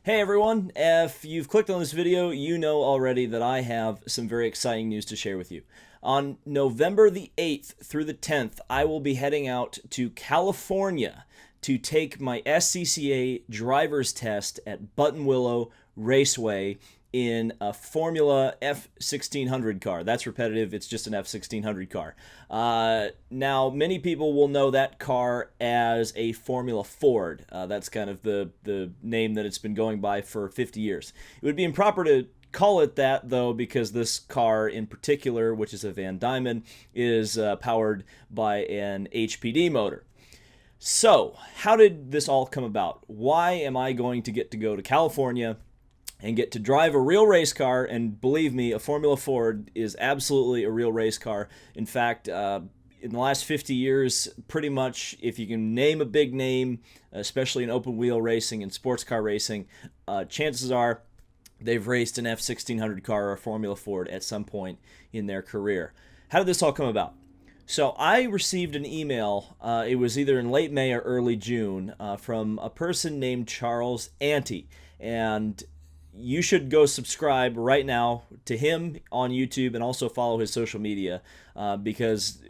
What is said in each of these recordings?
Hey everyone, if you've clicked on this video, you know already that I have some very exciting news to share with you. On November the 8th through the 10th, I will be heading out to California to take my SCCA driver's test at Buttonwillow Raceway in a Formula F1600 car. That's repetitive, it's just an F1600 car. Now, many people will know that car as a Formula Ford. That's kind of the name that it's been going by for 50 years. It would be improper to call it that, though, because this car in particular, which is a Van Diamond, is powered by an HPD motor. So, how did this all come about? Why am I going to go to California and get to drive a real race car? And believe me, a Formula Ford is absolutely a real race car. In fact, in the last 50 years, pretty much if you can name a big name, especially in open wheel racing and sports car racing, chances are they've raced an F1600 car or a Formula Ford at some point in their career. How did this all come about? So I received an email, it was either in late May or early June, from a person named Charles Ante. And you should go subscribe right now to him on YouTube and also follow his social media, because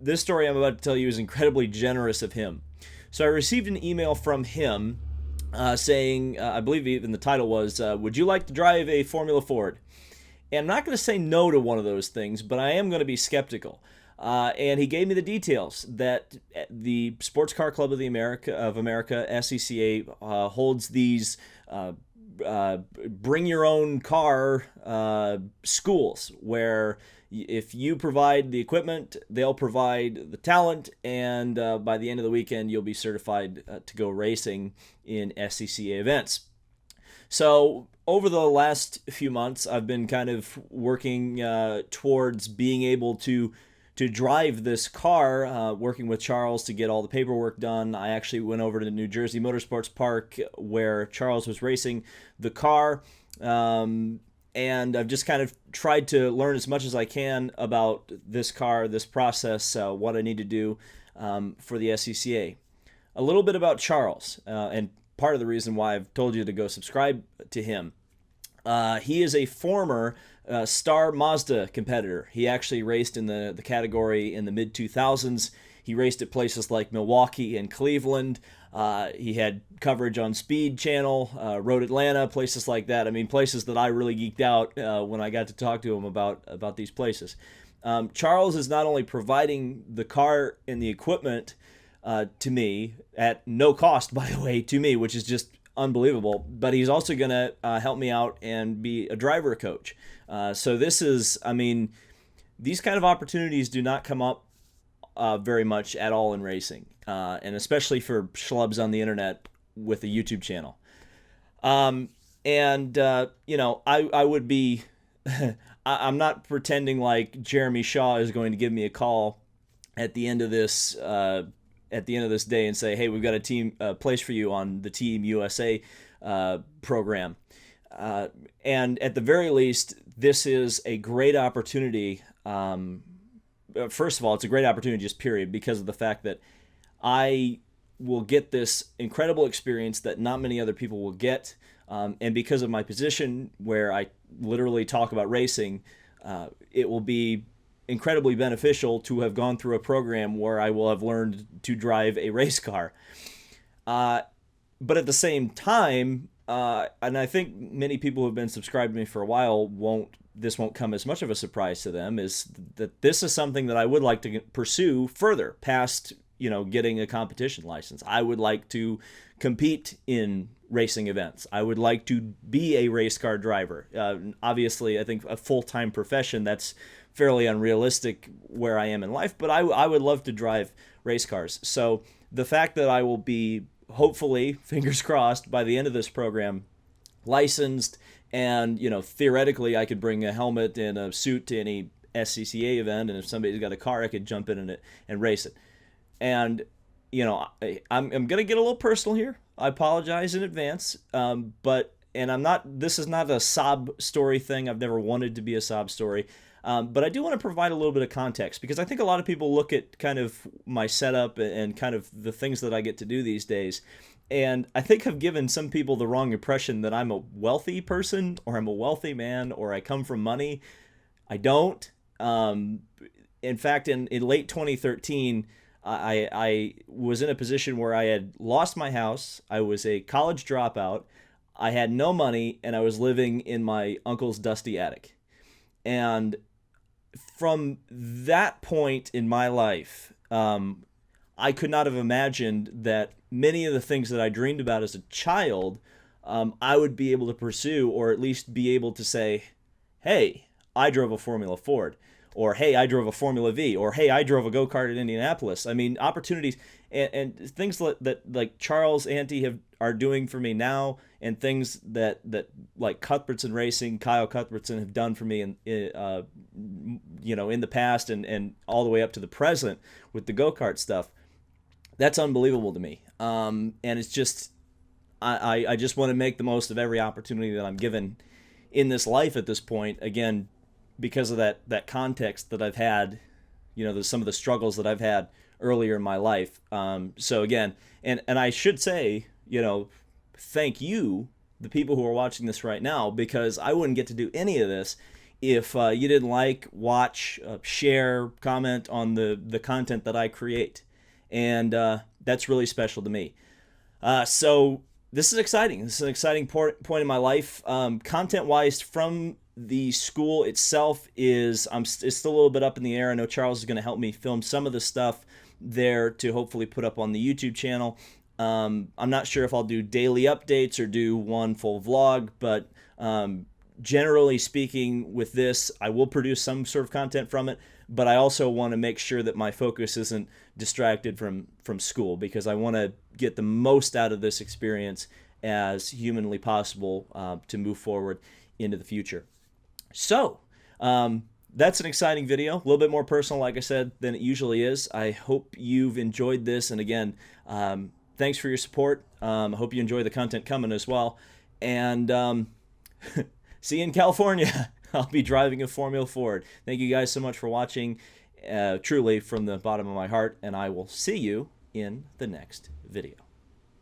this story I'm about to tell you is incredibly generous of him. So I received an email from him saying, I believe even the title was, would you like to drive a Formula Ford? And I'm not going to say no to one of those things, but I am going to be skeptical. And he gave me the details that the Sports Car Club of America, SCCA, holds these bring your own car schools where if you provide the equipment, they'll provide the talent, and by the end of the weekend you'll be certified to go racing in SCCA events. So over the last few months, I've been kind of working towards being able to drive this car, working with Charles to get all the paperwork done. I actually went over to the New Jersey Motorsports Park where Charles was racing the car, and I've just kind of tried to learn as much as I can about this car, this process, what I need to do for the SCCA. A little bit about Charles, and part of the reason why I've told you to go subscribe to him. He is a former Star Mazda competitor. He actually raced in the category in the mid-2000s. He raced at places like Milwaukee and Cleveland. He had coverage on Speed Channel, Road Atlanta, places like that. I mean, places that I really geeked out when I got to talk to him about these places. Charles is not only providing the car and the equipment to me at no cost, by the way, to me, which is just unbelievable, but he's also going to help me out and be a driver coach. So this is, I mean, these kind of opportunities do not come up very much at all in racing, and especially for schlubs on the internet with a YouTube channel. You know, I would be, I'm not pretending like Jeremy Shaw is going to give me a call at the end of this day and say, hey, we've got a team place for you on the Team USA program. And at the very least, this is a great opportunity. First of all, it's a great opportunity just period, because of the fact that I will get this incredible experience that not many other people will get. And because of my position where I literally talk about racing, it will be incredibly beneficial to have gone through a program where I will have learned to drive a race car. But at the same time, and I think many people who have been subscribed to me for a while this won't come as much of a surprise to them, is that this is something that I would like to pursue further past, you know, getting a competition license. I would like to compete in racing events. I would like to be a race car driver. Obviously, I think a full-time profession, that's fairly unrealistic where I am in life, but I would love to drive race cars. So the fact that I will be, hopefully, fingers crossed, by the end of this program, licensed, and, you know, theoretically I could bring a helmet and a suit to any SCCA event, and if somebody's got a car, I could jump in it and race it. And, you know, I'm going to get a little personal here. I apologize in advance, but this is not a sob story thing. I've never wanted to be a sob story. But I do want to provide a little bit of context, because I think a lot of people look at kind of my setup and kind of the things that I get to do these days, And I think I've given some people the wrong impression that I'm a wealthy person or I'm a wealthy man or I come from money. I don't. In fact, in late 2013, I was in a position where I had lost my house. I was a college dropout. I had no money, and I was living in my uncle's dusty attic. And from that point in my life, I could not have imagined that many of the things that I dreamed about as a child, I would be able to pursue, or at least be able to say, hey, I drove a Formula Ford, or hey, I drove a Formula V, or hey, I drove a go-kart in Indianapolis. I mean, opportunities and things that like Charles Ante are doing for me now, and things that like Cuthbertson Racing, Kyle Cuthbertson have done for me in in the past and all the way up to the present with the go-kart stuff. That's unbelievable to me. And it's just I just want to make the most of every opportunity that I'm given in this life at this point. Again, because of that context that I've had, there's some of the struggles that I've had earlier in my life. So again, and I should say, thank you, the people who are watching this right now, because I wouldn't get to do any of this if you didn't like, watch, share, comment on the content that I create. And that's really special to me. So this is exciting. This is an exciting point in my life. Content-wise, from the school itself it's still a little bit up in the air. I know Charles is going to help me film some of the stuff there to hopefully put up on the YouTube channel. I'm not sure if I'll do daily updates or do one full vlog, but generally speaking with this, I will produce some sort of content from it, but I also want to make sure that my focus isn't distracted from school, because I want to get the most out of this experience as humanly possible to move forward into the future. So that's an exciting video, a little bit more personal, like I said, than it usually is. I hope you've enjoyed this, and again, thanks for your support. I hope you enjoy the content coming as well, and see you in California. I'll be driving a Formula Ford. Thank you guys so much for watching, truly from the bottom of my heart, and I will see you in the next video.